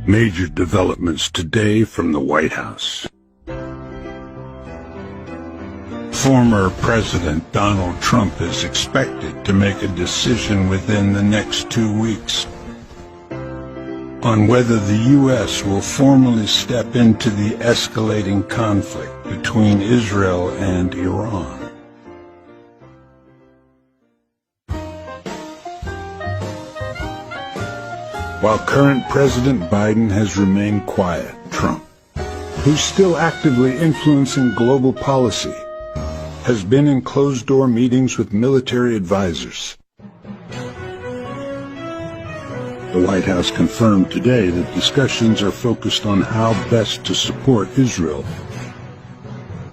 Major developments today from the White House. Former President Donald Trump is expected to make a decision within the next 2 weeks on whether the U.S. will formally step into the escalating conflict between Israel and Iran. While current President Biden has remained quiet, Trump, who's still actively influencing global policy, has been in closed-door meetings with military advisors. The White House confirmed today that discussions are focused on how best to support Israel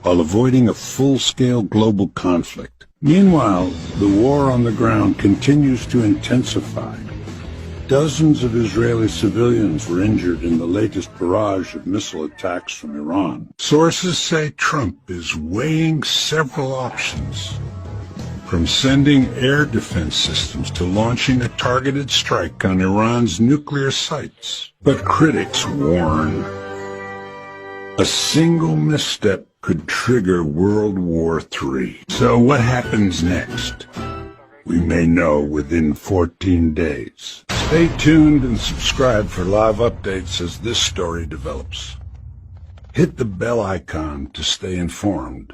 while avoiding a full-scale global conflict. Meanwhile, the war on the ground continues to intensify. Dozens of Israeli civilians were injured in the latest barrage of missile attacks from Iran. Sources say Trump is weighing several options, from sending air defense systems to launching a targeted strike on Iran's nuclear sites. But critics warn a single misstep could trigger World War III. So what happens next? We may know within 14 days. Stay tuned and subscribe for live updates as this story develops. Hit the bell icon to stay informed.